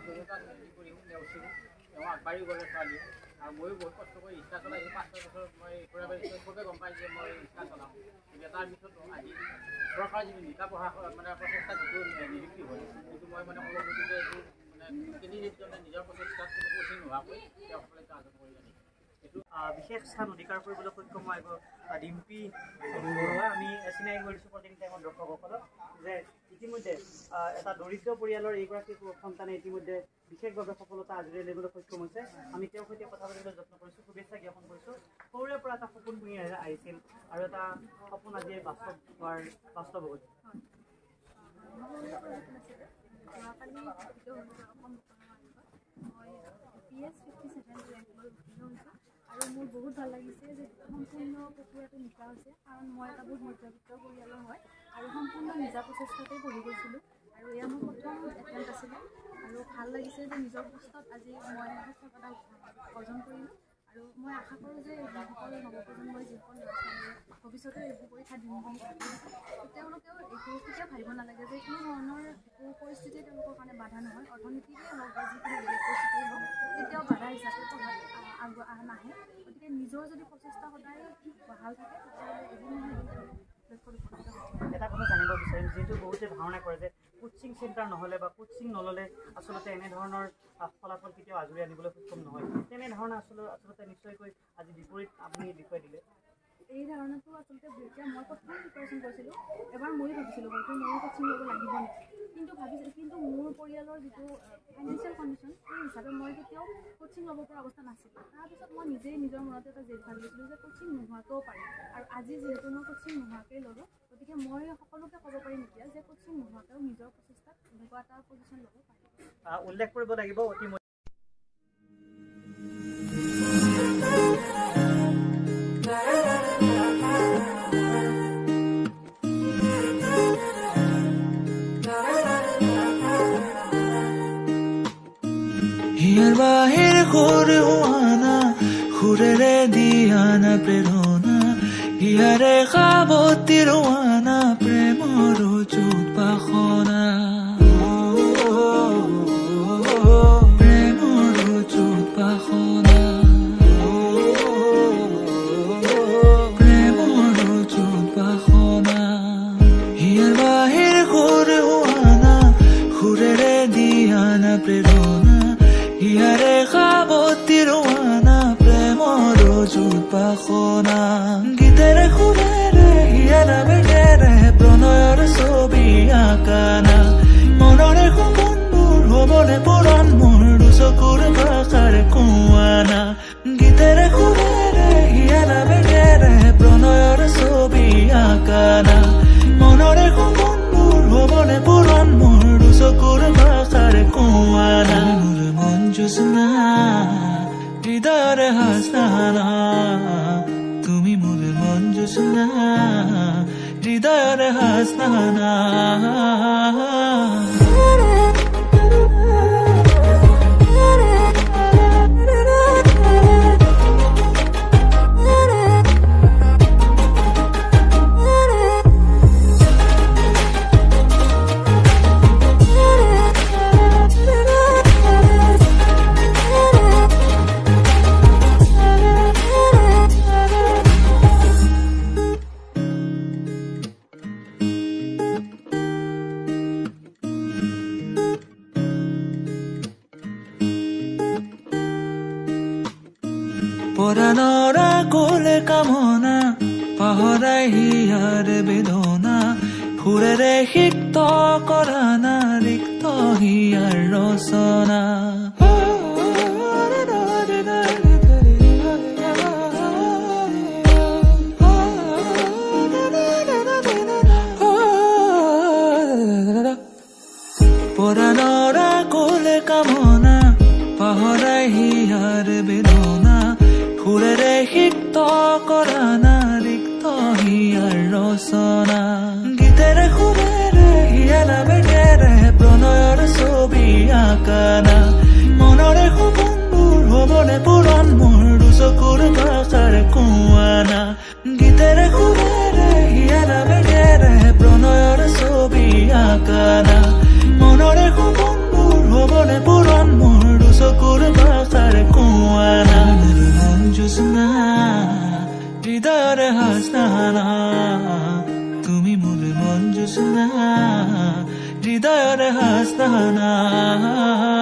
আন্তৰিকতা কৰি নেওচিলোঁ তেওঁ আগবাঢ়ি গ'লে ছোৱালী আৰু ময়ো বহুত কষ্ট কৰি ৰিক্সা চলাই 5-6 বছৰ মই ঘূৰাবাৰী চবকে গম পাই যে মই ৰিক্সা চলাওঁ কিন্তু তাৰ পিছতো আজি চৰকাৰৰ যিটো নিকা পঢ়া মানে প্ৰচেষ্টা যিটো নিযুক্তি হ'ল সেইটো মই মানে সকলো গতিকে এইটো মানে কেণ্ডিডেটজনে নিজৰ প্ৰচেষ্টাত কোনো কঠিন নোহোৱাকৈ তেওঁ সফলতা অৰ্জন কৰি আনিছে বিশেষ স্থান অধিকাৰ কৰিবলৈ সক্ষম হোৱা ডিম্পী বৰুৱা আমি চিনাকি কৰিছোঁ প্ৰতিনিধি টাইমত দৰ্শকসকলক যে ইতিমধ্যে এটা দৰিদ্ৰ পৰিয়ালৰ এইগৰাকী সন্তানে ইতিমধ্যে বিশেষভাৱে সফলতা আজৰি আনিবলৈ সক্ষম হৈছে আমি তেওঁৰ সৈতে কথা পাতিবলৈ যত্ন কৰিছোঁ শুভেচ্ছা জ্ঞাপন কৰিছোঁ সৰুৰে পৰা এটা সপোন শুনি আহিছিল আৰু এটা সপোন আজি বাস্তৱ হোৱাৰ বাস্তৱ হ'ল আৰু মোৰ বহুত ভাল লাগিছে যে সম্পূৰ্ণ প্ৰক্ৰিয়াটো নিকা হৈছে কাৰণ মই এটা বহুত মধ্যবিত্ত পৰিয়ালৰ হয় আৰু সম্পূৰ্ণ নিজা প্ৰচেষ্টাতে পঢ়ি গৈছিলোঁ আৰু এয়া মোৰ প্ৰথম এটেম্প আছিলে আৰু ভাল লাগিছে যে নিজৰ কষ্টত আজি মই সফলতা অৰ্জন কৰিলোঁ আৰু মই আশা কৰোঁ যে যিসকল নৱপ্ৰজন্মই যিসকল ল'ৰা ছোৱালীয়ে ভৱিষ্যতে এইবোৰ পৰীক্ষা দিম বুলি ভাবি আছে তেওঁলোকেও এইটো কেতিয়াও ভাবিব নালাগে যে কোনো ধৰণৰ একো পৰিস্থিতি তেওঁলোকৰ কাৰণে বাধা নহয় অৰ্থনীতিকেই হওক বা যিকোনো বেলেগ পৰিস্থিতিয়েই হওক কেতিয়াও বাধা হিচাপে পঢ়াত নাহে গতিকে নিজৰ যদি প্ৰচেষ্টা সদায় ভাল থাকে তেতিয়াহ'লে এদিন নহয় এদিন তেওঁলোক লক্ষ্যত উপনীত হ'ব এটা কথা জানিব বিচাৰিম যিহেতু বহুতে ধাৰণা কৰে যে কোচিং চেণ্টাৰ নহ'লে বা কোচিং নল'লে আচলতে এনেধৰণৰ ফলাফল কেতিয়াও আজৰি আনিবলৈ সক্ষম নহয় তেনে ধাৰণা আচলতে নিশ্চয়কৈ আজি বিপৰীত আপুনি দেখুৱাই দিলে এই ধাৰণাটো আচলতে যেতিয়া মই প্ৰথম প্ৰিপাৰেশ্যন কৰিছিলোঁ এবাৰ ময়ো ভাবিছিলোঁ হয়তো ময়ো কোচিং ল'ব লাগিব নেকি কিন্তু মোৰ পৰিয়ালৰ যিটো ফাইনেন্সিয়েল কণ্ডিশ্যন সেই হিচাপে মই কেতিয়াও কোচিং ল'ব পৰা অৱস্থা নাছিলোঁ তাৰপিছত মই নিজেই নিজৰ মনতে এটা জেদ ভাবি লৈছিলোঁ যে কোচিং নোহোৱাকৈও পাৰিম আৰু আজি যিহেতু মই কোচিং নোহোৱাকৈ ল'লোঁ গতিকে মই সকলোকে ক'ব পাৰিম এতিয়া যে কোচিং নোহোৱাকৈও নিজৰ প্ৰচেষ্টাত এনেকুৱা এটা পজিশ্যন ল'ব পাৰিম উল্লেখ কৰিব লাগিব অতি বাহিৰ ঘূৰি হোৱানা ঘূৰেৰে দিয়ানা প্ৰেৰণা ইয়াৰে সাৱতী ৰোৱানা প্ৰেমৰ যুত বাসনা প্ৰেমৰ যুত বাসনা প্ৰেমৰ যুত বাসনা ইয়াৰ বাহিৰ ঘূৰি হোৱানা ঘূৰেৰে দিয়ানা প্ৰেৰণা ইয়াৰে সাৱতী ৰোৱানা প্ৰেমৰ যুত বাসনা গীতেৰে সুৰেৰে হিয়াৰা বেগেৰে প্ৰণয়ৰ ছবি আঁকানা মনৰে সপোনবোৰ হ'বলে পূৰণ মোৰ দুচকুৰ ভাষাৰ কোৱানা গীতেৰে সুৰেৰে হিয়াৰা বেগেৰে প্ৰণয়ৰ ছবি আঁকানা মনৰে সপোনবোৰ হ'বলে পূৰণ মোৰ দুচকুৰ ভাষাৰ কোৱানা জোসনা হৃদয়ৰে হাসনা তুমি মোৰ মন জোসনা হৃদয়ৰে হাসনা পৰাণৰা কোলে কামনা পাহৰাই হিয়াৰ বেদনা ফুৰেৰে সিক্ত কৰানা ৰিক্ত হিয়াৰ ৰচনা পৰাণৰা কোলে কামনা পাহৰাই হিয়াৰ বেদনা ফুৰেৰে সিক্ত কৰানা ৰিক্ত হিয়াৰ ৰচনা গীতেৰে সুৰেৰে হিয়াৰা বেগেৰে প্ৰণয়ৰ ছবি আঁকানা মনৰে সপোনবোৰ হ'বলে পূৰণ মোৰ দুচকুৰ ভাষাৰ কোৱানা গীতেৰে সুৰেৰে হিয়াৰা বেগেৰে প্ৰণয়ৰ ছবি আঁকানা মনৰে সপোনবোৰ হ'বলে পূৰণ না